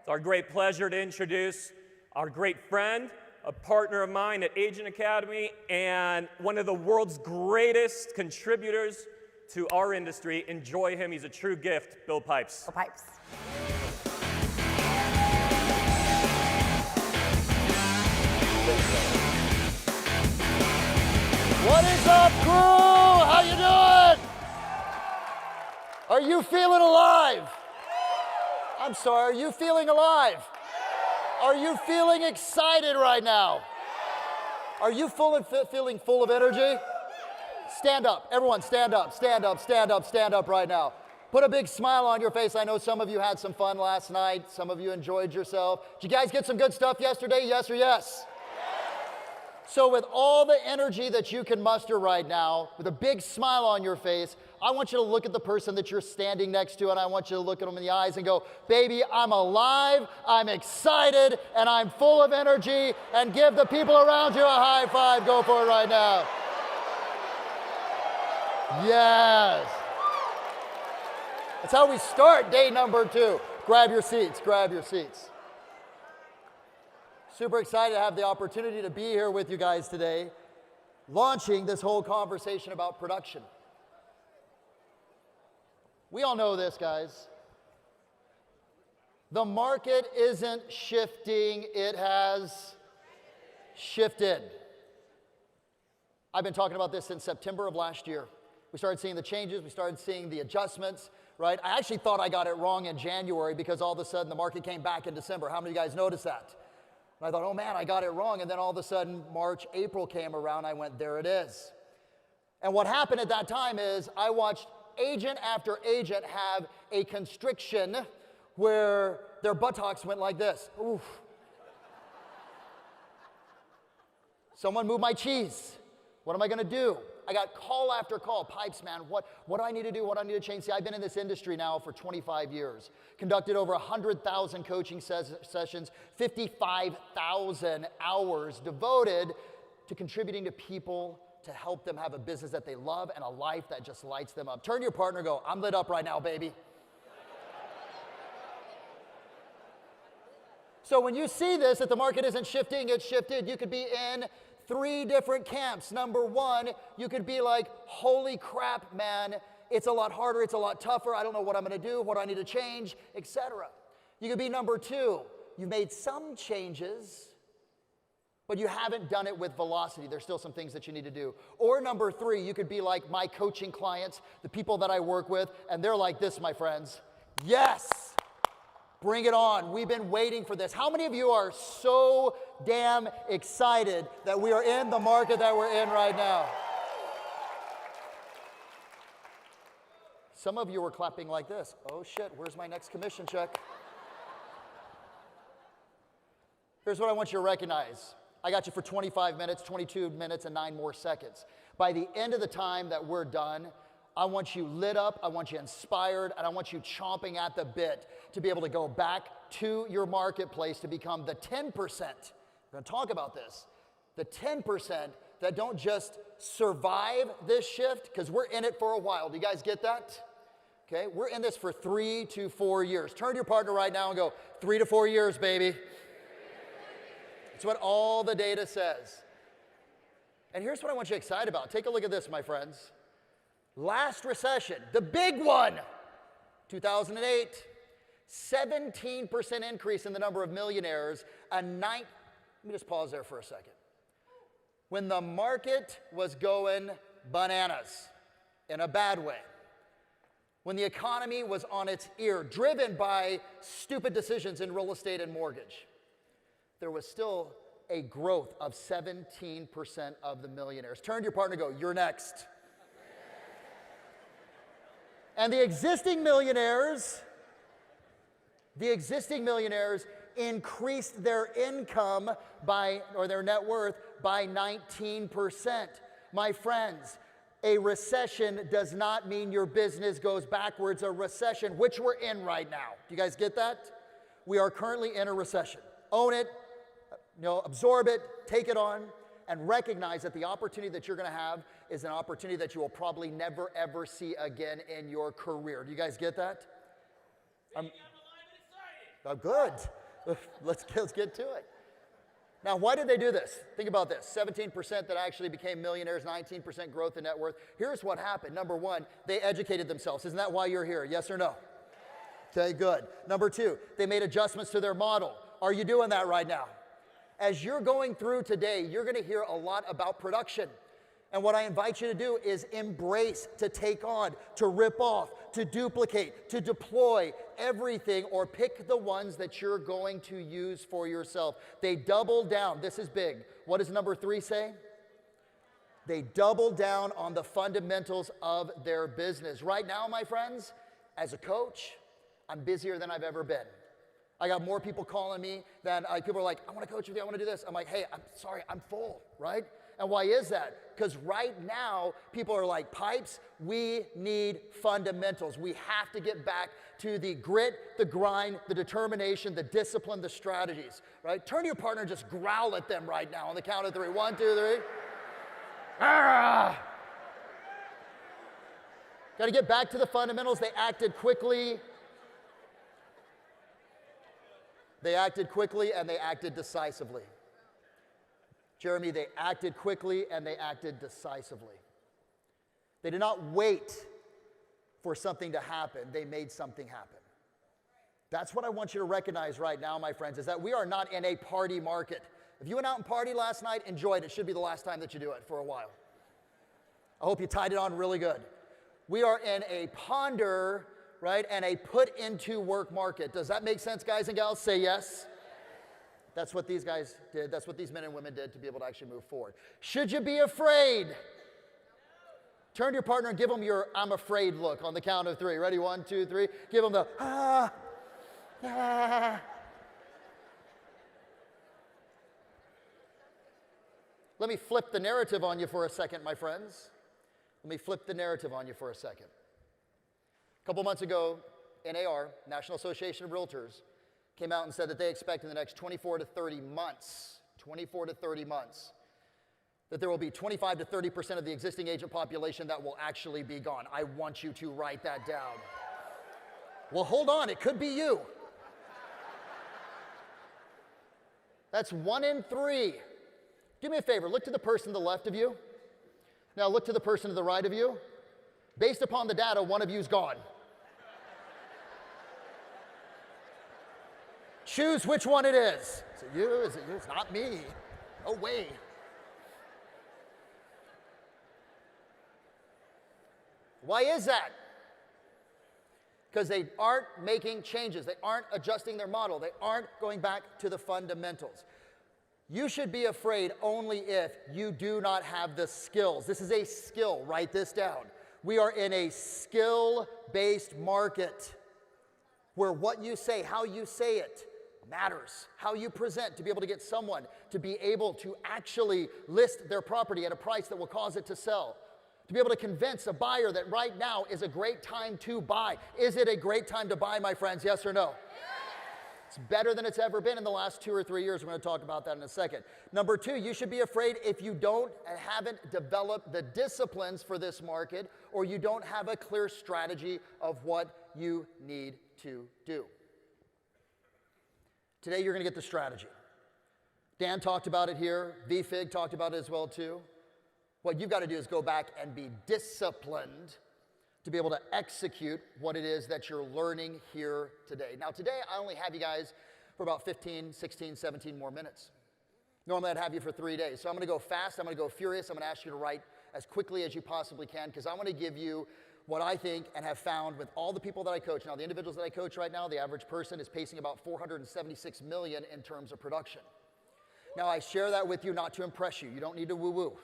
It's our great pleasure to introduce our great friend, a partner of mine at Agent Academy, and one of the world's greatest contributors to our industry. Enjoy him. He's a true gift. Bill Pipes. Bill Pipes. What is up, crew? How you doing? Are you feeling alive? I'm sorry, are you feeling alive? Are you feeling excited right now? Are you feeling full of energy? Stand up, everyone stand up, stand up, stand up, stand up right now. Put a big smile on your face. I know some of you had some fun last night. Some of you enjoyed yourself. Did you guys get some good stuff yesterday? Yes or yes? So with all the energy that you can muster right now, with a big smile on your face, I want you to look at the person that you're standing next to, and I want you to look at them in the eyes and go, baby, I'm alive, I'm excited, and I'm full of energy, and give the people around you a high five. Go for it right now. Yes. That's how we start day number 2. Grab your seats, grab your seats. Super excited to have the opportunity to be here with you guys today, launching this whole conversation about production. We all know this, guys. The market isn't shifting, it has shifted. I've been talking about this since September of last year. We started seeing the changes, we started seeing the adjustments, right? I actually thought I got it wrong in January because all of a sudden the market came back in December. How many of you guys noticed that? And I thought, oh man, I got it wrong. And then all of a sudden, March, April came around. I went, there it is. And what happened at that time is I watched agent after agent have a constriction where their buttocks went like this. Oof. Someone moved my cheese. What am I going to do? I got call after call. Pipes, man, what do I need to do? What do I need to change? See, I've been in this industry now for 25 years. Conducted over 100,000 coaching sessions, 55,000 hours devoted to contributing to people to help them have a business that they love and a life that just lights them up. Turn to your partner and go, I'm lit up right now, baby. So when you see this, that the market isn't shifting, it's shifted, you could be in 3 different camps. Number 1, you could be like, holy crap, man, it's a lot harder, it's a lot tougher, I don't know what I'm gonna do, what I need to change, etc. You could be number 2, you've made some changes, but you haven't done it with velocity. There's still some things that you need to do. Or number 3, you could be like my coaching clients, the people that I work with, and they're like this, my friends. Yes! Bring it on. We've been waiting for this. How many of you are so damn excited that we are in the market that we're in right now? Some of you were clapping like this. Oh shit, where's my next commission check? Here's what I want you to recognize. I got you for 25 minutes, 22 minutes, and 9 more seconds. By the end of the time that we're done, I want you lit up, I want you inspired, and I want you chomping at the bit to be able to go back to your marketplace to become the 10%. We're going to talk about this. The 10% that don't just survive this shift, because we're in it for a while. Do you guys get that? Okay, we're in this for 3 to 4 years. Turn to your partner right now and go, 3 to 4 years, baby. That's what all the data says. And here's what I want you excited about. Take a look at this, my friends. Last recession, the big one, 2008, 17% increase in the number of millionaires, let me just pause there for a second. When the market was going bananas, in a bad way, when the economy was on its ear, driven by stupid decisions in real estate and mortgage, there was still a growth of 17% of the millionaires. Turn to your partner and go, you're next. And the existing millionaires increased their income or their net worth by 19%. My friends, a recession does not mean your business goes backwards. A recession, which we're in right now. Do you guys get that? We are currently in a recession. Own it, absorb it, take it on, and recognize that the opportunity that you're going to have is an opportunity that you will probably never, ever see again in your career. Do you guys get that? Oh, good. Let's get to it. Now, why did they do this? Think about this. 17% that actually became millionaires, 19% growth in net worth. Here's what happened. Number one, they educated themselves. Isn't that why you're here? Yes or no? Okay, good. Number two, they made adjustments to their model. Are you doing that right now? As you're going through today, you're going to hear a lot about production. And what I invite you to do is embrace, to take on, to rip off, to duplicate, to deploy everything, or pick the ones that you're going to use for yourself. They double down. This is big. What does number 3 say? They double down on the fundamentals of their business. Right now, my friends, as a coach, I'm busier than I've ever been. I got more people calling me than people are like, I want to coach with you, I want to do this. I'm like, hey, I'm sorry, I'm full, right? And why is that? Because right now, people are like, Pipes, we need fundamentals. We have to get back to the grit, the grind, the determination, the discipline, the strategies, right? Turn to your partner and just growl at them right now on the count of 3. 1, 2, 3. Got to get back to the fundamentals. They acted quickly. They acted quickly and they acted decisively. Jeremy, they acted quickly and they acted decisively. They did not wait for something to happen. They made something happen. That's what I want you to recognize right now, my friends, is that we are not in a party market. If you went out and partied last night, enjoy it. It should be the last time that you do it for a while. I hope you tied it on really good. We are in a ponder, right, and a put into work market. Does that make sense, guys and gals? Say yes. That's what these guys did. That's what these men and women did to be able to actually move forward. Should you be afraid? Turn to your partner and give them your I'm afraid look on the count of 3. Ready? 1, 2, 3. Give them the Let me flip the narrative on you for a second, my friends. Let me flip the narrative on you for a second. A couple months ago, NAR, National Association of Realtors, came out and said that they expect in the next 24 to 30 months, that there will be 25 to 30% of the existing agent population that will actually be gone. I want you to write that down. Well, hold on, it could be you. That's 1 in 3. Do me a favor, look to the person to the left of you. Now look to the person to the right of you. Based upon the data, one of you's gone. Choose which one it is. Is it you? Is it you? It's not me. No way. Why is that? Because they aren't making changes. They aren't adjusting their model. They aren't going back to the fundamentals. You should be afraid only if you do not have the skills. This is a skill. Write this down. We are in a skill-based market where what you say, how you say it, matters. How you present to be able to get someone to be able to actually list their property at a price that will cause it to sell. To be able to convince a buyer that right now is a great time to buy. Is it a great time to buy, my friends? Yes or no? It's better than it's ever been in the last 2 or 3 years. We're going to talk about that in a second. Number 2, you should be afraid if you don't and haven't developed the disciplines for this market, or you don't have a clear strategy of what you need to do. Today you're going to get the strategy. Dan talked about it here. VFig talked about it as well too. What you've got to do is go back and be disciplined to be able to execute what it is that you're learning here today. Now today I only have you guys for about 15, 16, 17 more minutes. Normally I'd have you for 3 days. So I'm going to go fast, I'm going to go furious, I'm going to ask you to write as quickly as you possibly can, because I want to give you what I think and have found with all the people that I coach. Now the individuals that I coach right now, the average person is pacing about 476 million in terms of production. Now I share that with you not to impress you. You don't need to woo-woo.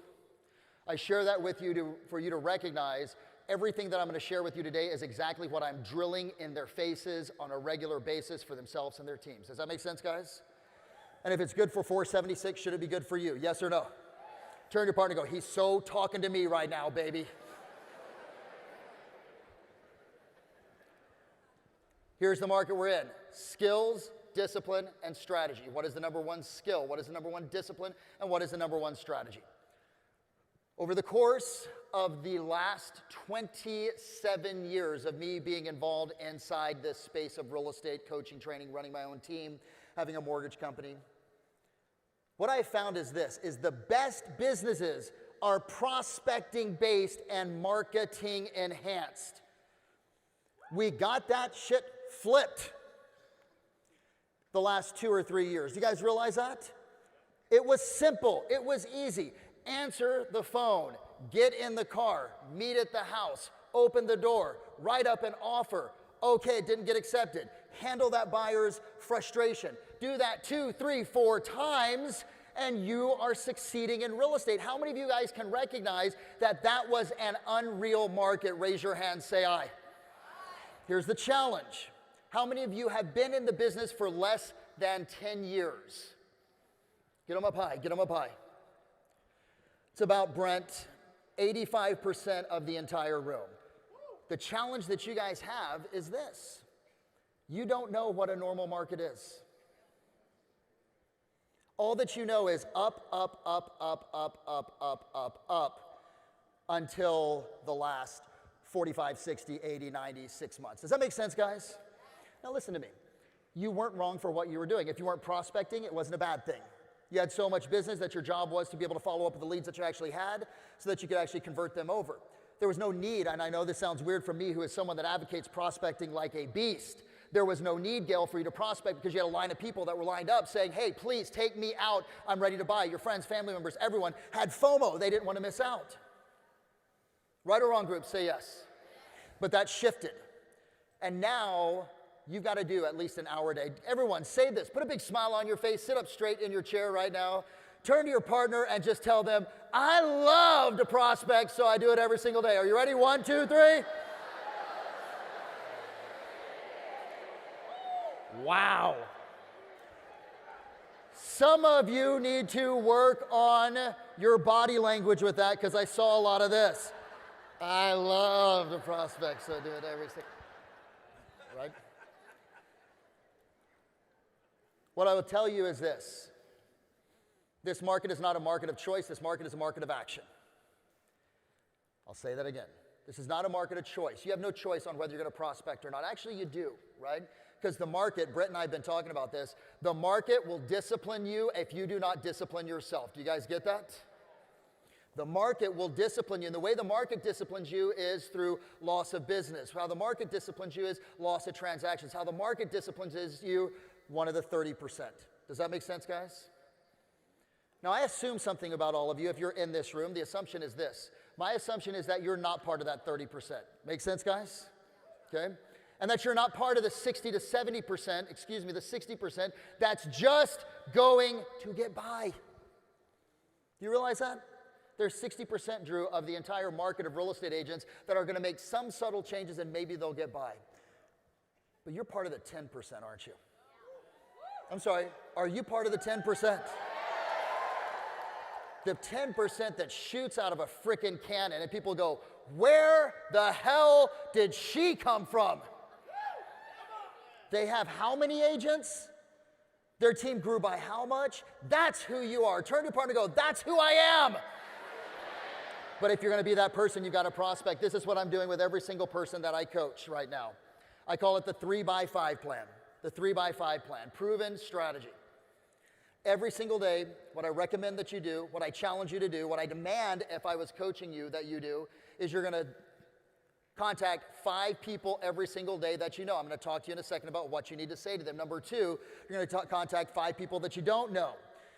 I share that with you for you to recognize everything that I'm going to share with you today is exactly what I'm drilling in their faces on a regular basis for themselves and their teams. Does that make sense, guys? And if it's good for 476, should it be good for you? Yes or no? Turn to your partner and go, he's so talking to me right now, baby. Here's the market we're in. Skills, discipline, and strategy. What is the number one skill? What is the number one discipline? And what is the number one strategy? Over the course of the last 27 years of me being involved inside this space of real estate, coaching, training, running my own team, having a mortgage company, what I found is this, is the best businesses are prospecting based and marketing enhanced. We got that shit flipped the last 2 or 3 years. You guys realize that? It was simple. It was easy. Answer the phone, get in the car, meet at the house, open the door, write up an offer. Okay, it didn't get accepted. Handle that buyer's frustration. Do that 2, 3, 4 times, and you are succeeding in real estate. How many of you guys can recognize that that was an unreal market? Raise your hand, say aye. Here's the challenge. How many of you have been in the business for less than 10 years? Get them up high, get them up high. It's about, Brent, 85% of the entire room. The challenge that you guys have is this. You don't know what a normal market is. All that you know is up, up, up, up, up, up, up, up, up, until the last 45, 60, 80, 90, 6 months. Does that make sense, guys? Now listen to me. You weren't wrong for what you were doing. If you weren't prospecting, it wasn't a bad thing. You had so much business that your job was to be able to follow up with the leads that you actually had so that you could actually convert them over. There was no need, and I know this sounds weird for me who is someone that advocates prospecting like a beast. There was no need, Gail, for you to prospect because you had a line of people that were lined up saying, hey, please take me out. I'm ready to buy. Your friends, family members, everyone had FOMO. They didn't want to miss out. Right or wrong, group? Say yes. But that shifted. And now you've got to do at least an hour a day. Everyone, say this. Put a big smile on your face. Sit up straight in your chair right now. Turn to your partner and just tell them, I love to prospect, so I do it every single day. Are you ready? 1, 2, 3. Wow. Some of you need to work on your body language with that because I saw a lot of this. I love to prospect, so I do it every single day. Right? What I will tell you is this. This market is not a market of choice. This market is a market of action. I'll say that again. This is not a market of choice. You have no choice on whether you're going to prospect or not. Actually, you do, right? Because the market, Brett and I have been talking about this, the market will discipline you if you do not discipline yourself. Do you guys get that? The market will discipline you. And the way the market disciplines you is through loss of business. How the market disciplines you is loss of transactions. How the market disciplines is you, one of the 30%. Does that make sense, guys? Now, I assume something about all of you. If you're in this room, the assumption is this. My assumption is that you're not part of that 30%. Make sense, guys? Okay? And that you're not part of the 60 to 70%, excuse me, the 60% that's just going to get by. Do you realize that? There's 60%, Drew, of the entire market of real estate agents that are going to make some subtle changes and maybe they'll get by. But you're part of the 10%, aren't you? I'm sorry, are you part of the 10%? The 10% that shoots out of a frickin' cannon and people go, where the hell did she come from? They have how many agents? Their team grew by how much? That's who you are. Turn to your partner and go, that's who I am. But if you're going to be that person, you've got to prospect. This is what I'm doing with every single person that I coach right now. I call it the 3x5 plan. The 3x5 plan. Proven strategy. Every single day, what I recommend that you do, what I challenge you to do, what I demand if I was coaching you that you do, is you're going to contact 5 people every single day that you know. I'm going to talk to you in a second about what you need to say to them. Number 2, you're going to contact 5 people that you don't know.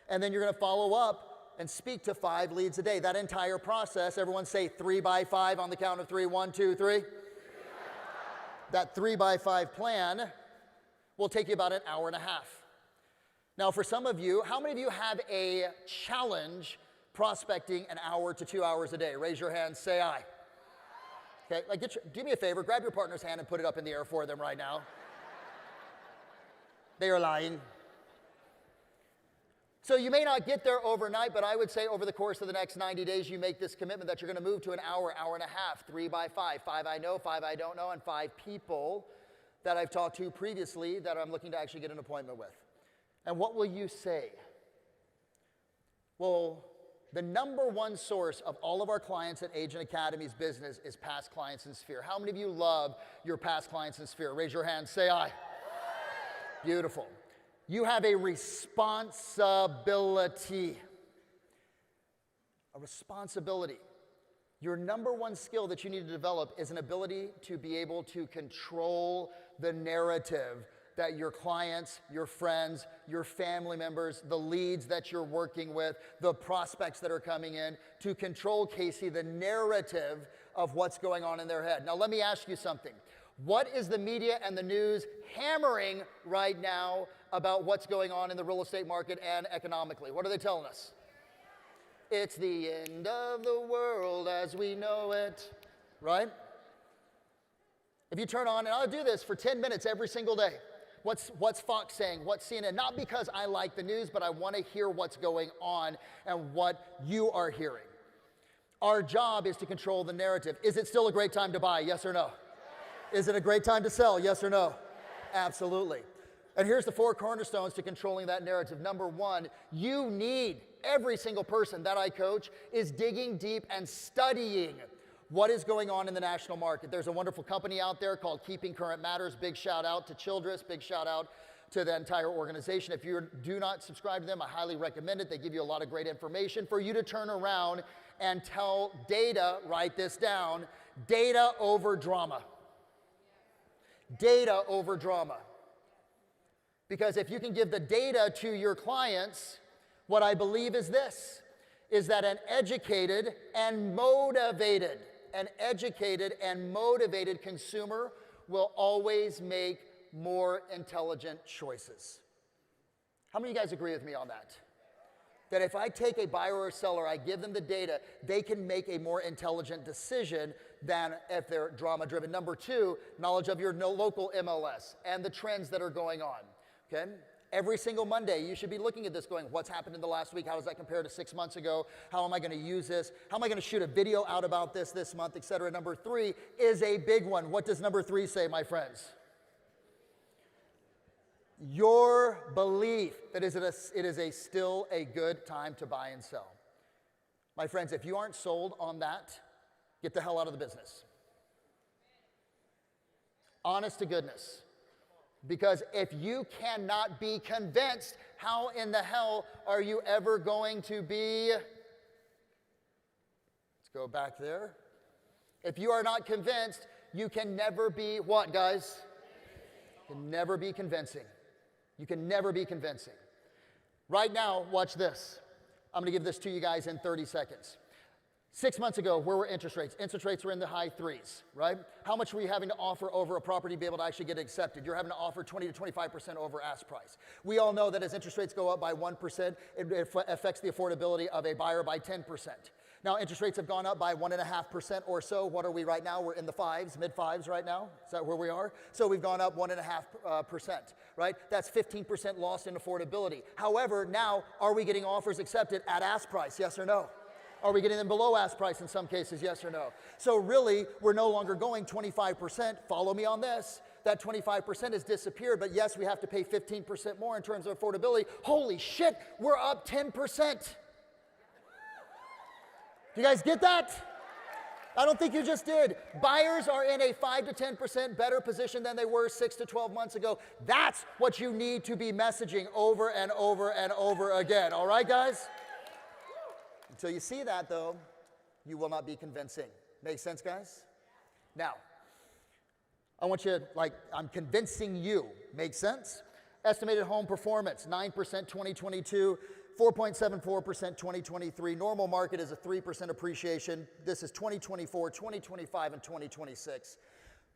And then you're going to follow up and speak to 5 leads a day. That entire process, everyone say 3x5 on the count of 3. 1, 2, 3. That 3x5 plan will take you about an hour and a half. Now, for some of you, how many of you have a challenge prospecting an hour to 2 hours a day? Raise your hand, say aye. Okay, like do me a favor, grab your partner's hand and put it up in the air for them right now. They are lying. So you may not get there overnight, but I would say over the course of the next 90 days, you make this commitment that you're going to move to an hour, hour and a half, 3x5. 5 I know, 5 I don't know, and 5 people that I've talked to previously that I'm looking to actually get an appointment with. And what will you say? Well, The number one source of all of our clients at Agent Academy's business is past clients in Sphere. How many of you love your past clients in Sphere? Raise your hand, say aye. Beautiful. You have a responsibility. A responsibility. Your number one skill that you need to develop is an ability to be able to control the narrative that your clients, your friends, your family members, the leads that you're working with, the prospects that are coming in, to control, Casey, the narrative of what's going on in their head. Now, let me ask you something. What is the media and the news hammering right now about what's going on in the real estate market and economically? What are they telling us? It's the end of the world as we know it, right? If you turn on, and I'll do this for 10 minutes every single day. What's Fox saying? What's CNN? Not because I like the news, but I want to hear what's going on and what you are hearing. Our job is to control the narrative. Is it still a great time to buy? Yes or no? Is it a great time to sell? Yes or no? Absolutely. And here's the 4 cornerstones to controlling that narrative. Number 1, you need, every single person that I coach is digging deep and studying what is going on in the national market. There's a wonderful company out there called Keeping Current Matters. Big shout out to Childress. Big shout out to the entire organization. If you do not subscribe to them, I highly recommend it. They give you a lot of great information for you to turn around and tell data, write this down, data over drama. Data over drama. Because if you can give the data to your clients, what I believe is this, is that an educated and motivated consumer will always make more intelligent choices. How many of you guys agree with me on that? That if I take a buyer or a seller, I give them the data, they can make a more intelligent decision than if they're drama-driven. Number 2, knowledge of your local MLS and the trends that are going on, okay? Every single Monday, you should be looking at this going, what's happened in the last week? How does that compare to 6 months ago? How am I going to use this? How am I going to shoot a video out about this month, et cetera? Number 3 is a big one. What does number 3 say, my friends? Your belief that it is still a good time to buy and sell. My friends, if you aren't sold on that, get the hell out of the business. Honest to goodness. Because if you cannot be convinced, how in the hell are you ever going to be? Let's go back there. If you are not convinced, you can never be what, guys? You can never be convincing. You can never be convincing. Right now, watch this. I'm going to give this to you guys in 30 seconds. 6 months ago, where were interest rates? Interest rates were in the high 3s, right? How much were you having to offer over a property to be able to actually get it accepted? You're having to offer 20 to 25% over ask price. We all know that as interest rates go up by 1%, it affects the affordability of a buyer by 10%. Now, interest rates have gone up by 1.5% or so. What are we right now? We're in the 5s, mid-5s right now. Is that where we are? So we've gone up 1.5%, right? That's 15% lost in affordability. However, now, are we getting offers accepted at ask price? Yes or no? Are we getting them below ask price in some cases? Yes or no? So really, we're no longer going 25%. Follow me on this. That 25% has disappeared, but yes, we have to pay 15% more in terms of affordability. Holy shit, we're up 10%. Do you guys get that? I don't think you just did. Buyers are in a 5 to 10% better position than they were 6 to 12 months ago. That's what you need to be messaging over and over and over again. All right, guys? Until you see that, though, you will not be convincing. Make sense, guys? Now, I want you, I'm convincing you. Make sense? Estimated home performance, 9% 2022, 4.74% 2023. Normal market is a 3% appreciation. This is 2024, 2025, and 2026.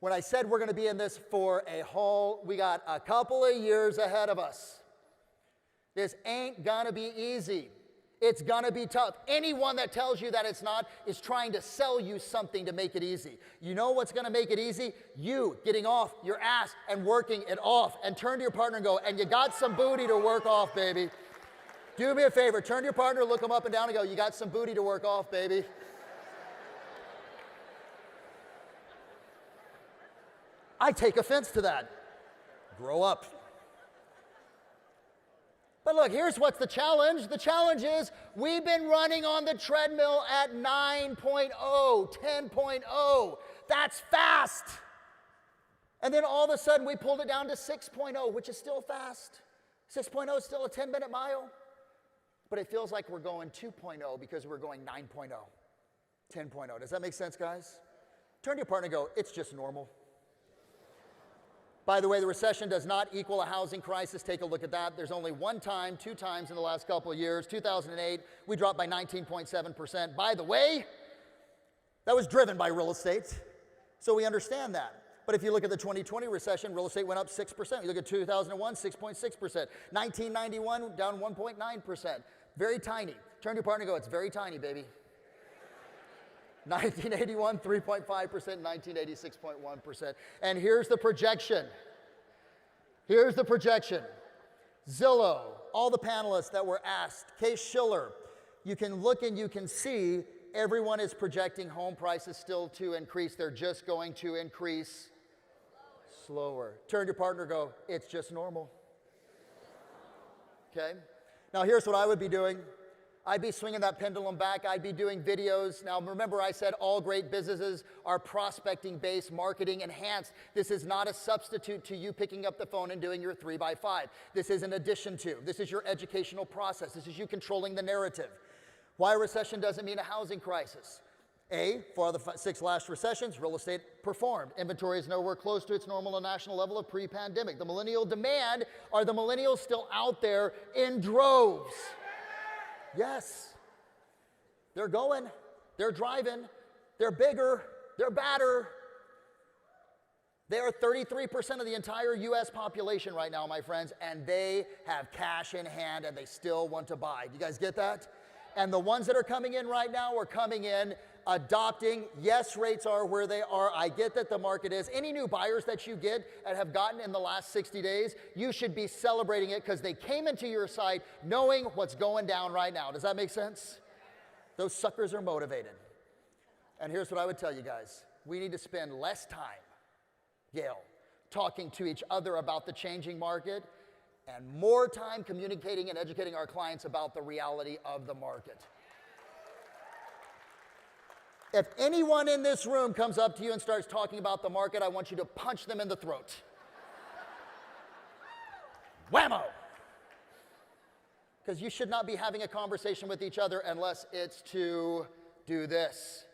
When I said we're going to be in this for a haul, we got a couple of years ahead of us. This ain't going to be easy. It's gonna be tough. Anyone that tells you that it's not is trying to sell you something to make it easy. You know what's gonna make it easy? You getting off your ass and working it off, and turn to your partner and go, and you got some booty to work off, baby. Do me a favor, turn to your partner, look them up and down and go, you got some booty to work off, baby. I take offense to that. Grow up. But look, here's what's the challenge. The challenge is we've been running on the treadmill at 9.0, 10.0. That's fast. And then all of a sudden we pulled it down to 6.0, which is still fast. 6.0 is still a 10-minute mile. But it feels like we're going 2.0 because we're going 9.0, 10.0. Does that make sense, guys? Turn to your partner and go, it's just normal. By the way, the recession does not equal a housing crisis. Take a look at that. There's only two times in the last couple of years. 2008, we dropped by 19.7%. By the way, that was driven by real estate. So we understand that. But if you look at the 2020 recession, real estate went up 6%. You look at 2001, 6.6%. 1991, down 1.9%. Very tiny. Turn to your partner and go, it's very tiny, baby. 1981, 3.5%, 1980, 6.1%. And here's the projection. Here's the projection. Zillow, all the panelists that were asked, Case-Shiller, you can look and you can see everyone is projecting home prices still to increase. They're just going to increase slower. Turn to your partner and go, it's just normal. Okay? Now here's what I would be doing. I'd be swinging that pendulum back. I'd be doing videos. Now, remember I said all great businesses are prospecting-based, marketing enhanced. This is not a substitute to you picking up the phone and doing your 3x5. This is an addition to. This is your educational process. This is you controlling the narrative. Why a recession doesn't mean a housing crisis. For the 6 last recessions, real estate performed. Inventory is nowhere close to its normal and national level of pre-pandemic. The millennial demand, are the millennials still out there in droves? Yes. They're going, they're driving, they're bigger, they're badder. They are 33% of the entire US population right now, my friends, and they have cash in hand and they still want to buy. Do you guys get that? And the ones that are coming in right now are coming in adopting. Yes, rates are where they are. I get that the market is. Any new buyers that you get and have gotten in the last 60 days, you should be celebrating it because they came into your site knowing what's going down right now. Does that make sense? Those suckers are motivated. And here's what I would tell you guys. We need to spend less time, Gail, talking to each other about the changing market and more time communicating and educating our clients about the reality of the market. If anyone in this room comes up to you and starts talking about the market, I want you to punch them in the throat. Whammo! Because you should not be having a conversation with each other unless it's to do this.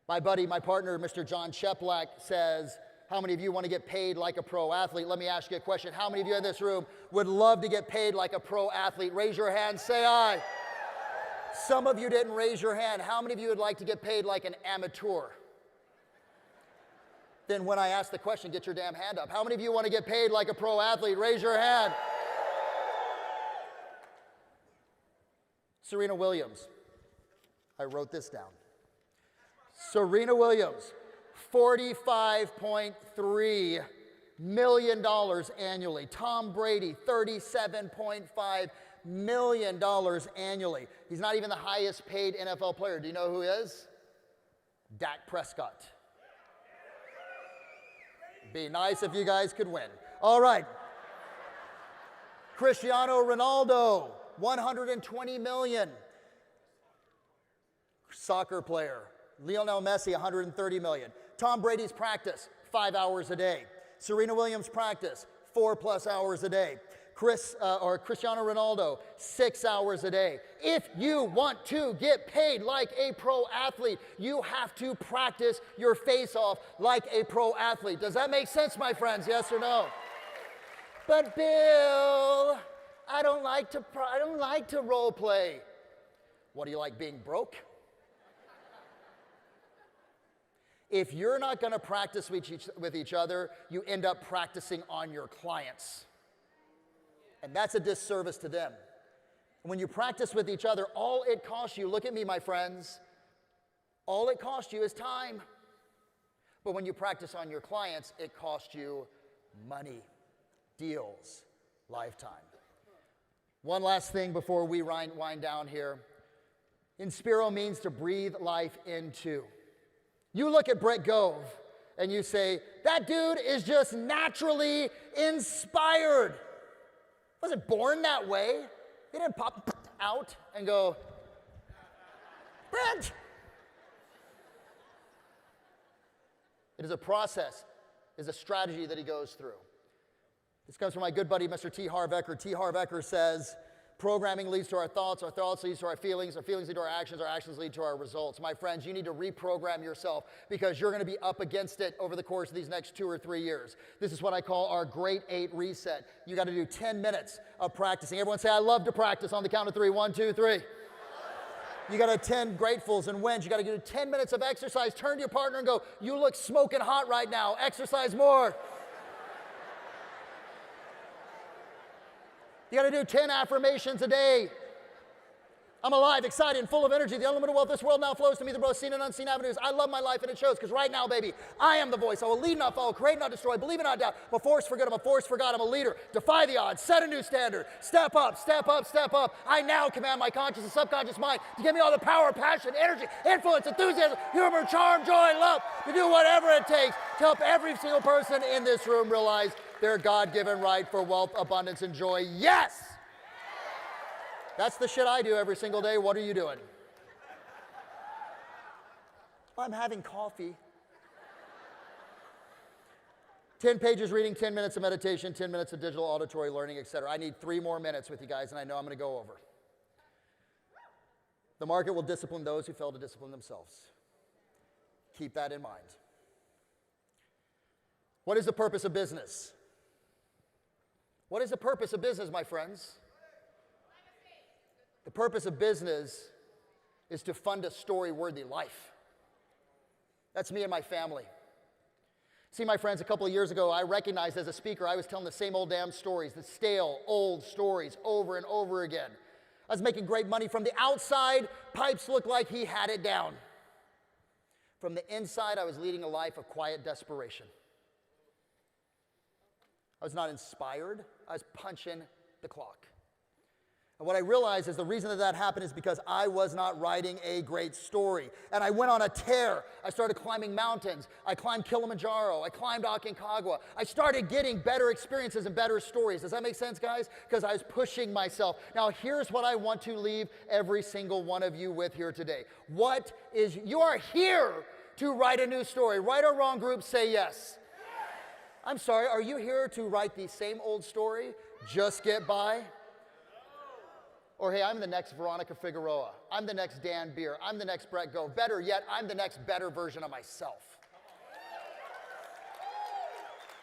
My buddy, my partner, Mr. John Cheplak says, how many of you want to get paid like a pro athlete? Let me ask you a question. How many of you in this room would love to get paid like a pro athlete? Raise your hand, say aye. Some of you didn't raise your hand. How many of you would like to get paid like an amateur? Then when I ask the question, get your damn hand up. How many of you want to get paid like a pro athlete? Raise your hand. Serena Williams. I wrote this down. Serena Williams, $45.3 million annually. Tom Brady, $37.5 million annually. He's not even the highest paid NFL player. Do you know who he is? Dak Prescott. Be nice if you guys could win. All right. Cristiano Ronaldo, $120 million. Soccer player. Lionel Messi, $130 million. Tom Brady's practice, 5 hours a day. Serena Williams' practice, 4+ hours a day. Cristiano Ronaldo, 6 hours a day. If you want to get paid like a pro athlete, you have to practice your face off like a pro athlete. Does that make sense, my friends? Yes or no? But Bill, I don't like to role play. What do you like, being broke? If you're not going to practice with each other, you end up practicing on your clients. And that's a disservice to them. When you practice with each other, all it costs you, look at me, my friends, all it costs you is time. But when you practice on your clients, it costs you money, deals, lifetime. One last thing before we wind down here. Inspiro means to breathe life into. You look at Brett Gove and you say, that dude is just naturally inspired. Wasn't born that way. He didn't pop out and go, Brent. It is a process, is a strategy that he goes through. This comes from my good buddy, Mr. T. Harv Eker. T. Harv Eker says, programming leads to our thoughts lead to our feelings lead to our actions lead to our results. My friends, you need to reprogram yourself because you're going to be up against it over the course of these next 2 or 3 years. This is what I call our Great 8 reset. You got to do 10 minutes of practicing. Everyone say, I love to practice on the count of 3. 1, 2, 3. You got to 10 gratefuls and wins. You got to do 10 minutes of exercise. Turn to your partner and go, you look smoking hot right now. Exercise more. You got to do 10 affirmations a day. I'm alive, excited, and full of energy. The unlimited wealth of this world now flows to me through both seen and unseen avenues. I love my life, and it shows, because right now, baby, I am the voice. I will lead, not follow, create, not destroy, believe, not doubt. I'm a force for good, I'm a force for God. I'm a leader. Defy the odds, set a new standard. Step up, step up, step up. I now command my conscious and subconscious mind to give me all the power, passion, energy, influence, enthusiasm, humor, charm, joy, love, to do whatever it takes to help every single person in this room realize their God-given right for wealth, abundance, and joy. Yes! That's the shit I do every single day. What are you doing? I'm having coffee. 10 pages reading, 10 minutes of meditation, 10 minutes of digital auditory learning, etc. I need 3 more minutes with you guys, and I know I'm going to go over. The market will discipline those who fail to discipline themselves. Keep that in mind. What is the purpose of business? What is the purpose of business, my friends? The purpose of business is to fund a story-worthy life. That's me and my family. See, my friends, a couple of years ago, I recognized as a speaker, I was telling the same old damn stories, the stale, old stories over and over again. I was making great money from the outside. Pipes looked like he had it down. From the inside, I was leading a life of quiet desperation. I was not inspired. I was punching the clock. And what I realized is the reason that happened is because I was not writing a great story. And I went on a tear. I started climbing mountains. I climbed Kilimanjaro. I climbed Aconcagua. I started getting better experiences and better stories. Does that make sense, guys? Because I was pushing myself. Now, here's what I want to leave every single one of you with here today. You are here to write a new story. Right or wrong, group, say yes. I'm sorry, are you here to write the same old story, just get by? Or hey, I'm the next Veronica Figueroa. I'm the next Dan Beer. I'm the next Brett Go. Better yet, I'm the next better version of myself.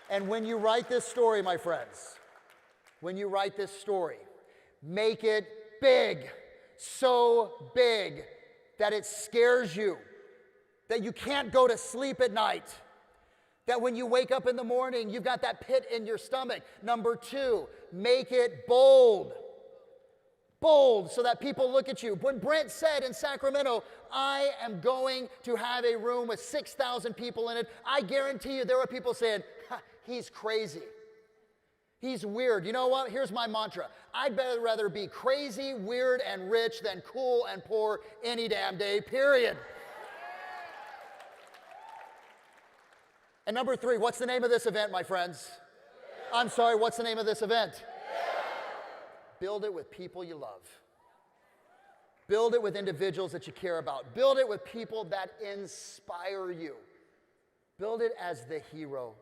And when you write this story, my friends, when you write this story, make it big, so big that it scares you, that you can't go to sleep at night, that when you wake up in the morning, you've got that pit in your stomach. Number 2, make it bold. Bold, so that people look at you. When Brent said in Sacramento, I am going to have a room with 6,000 people in it, I guarantee you there were people saying, he's crazy. He's weird. You know what? Here's my mantra. I'd rather be crazy, weird, and rich than cool and poor any damn day, period. And number 3, what's the name of this event, my friends? I'm sorry, what's the name of this event? Build it with people you love. Build it with individuals that you care about. Build it with people that inspire you. Build it as the hero.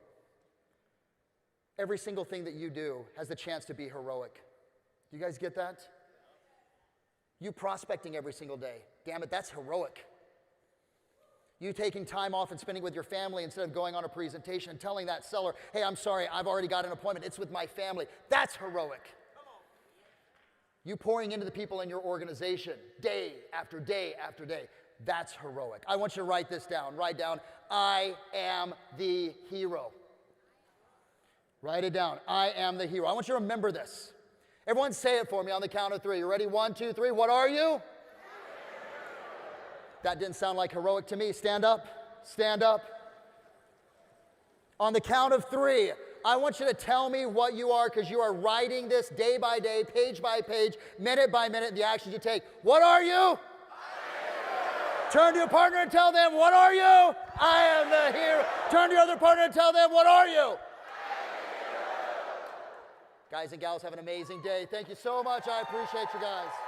Every single thing that you do has the chance to be heroic. Do you guys get that? You prospecting every single day. Damn it, that's heroic. You taking time off and spending with your family instead of going on a presentation and telling that seller, hey, I'm sorry, I've already got an appointment. It's with my family. That's heroic. You pouring into the people in your organization day after day after day. That's heroic. I want you to write this down. Write down, I am the hero. Write it down. I am the hero. I want you to remember this. Everyone say it for me on the count of 3. You ready? 1, 2, 3. What are you? That didn't sound like heroic to me. Stand up. Stand up. On the count of 3. I want you to tell me what you are, because you are writing this day by day, page by page, minute by minute, the actions you take. What are you? Turn to your partner and tell them, what are you? I am the hero. Turn to your other partner and tell them, what are you? Guys and gals, have an amazing day. Thank you so much. I appreciate you guys.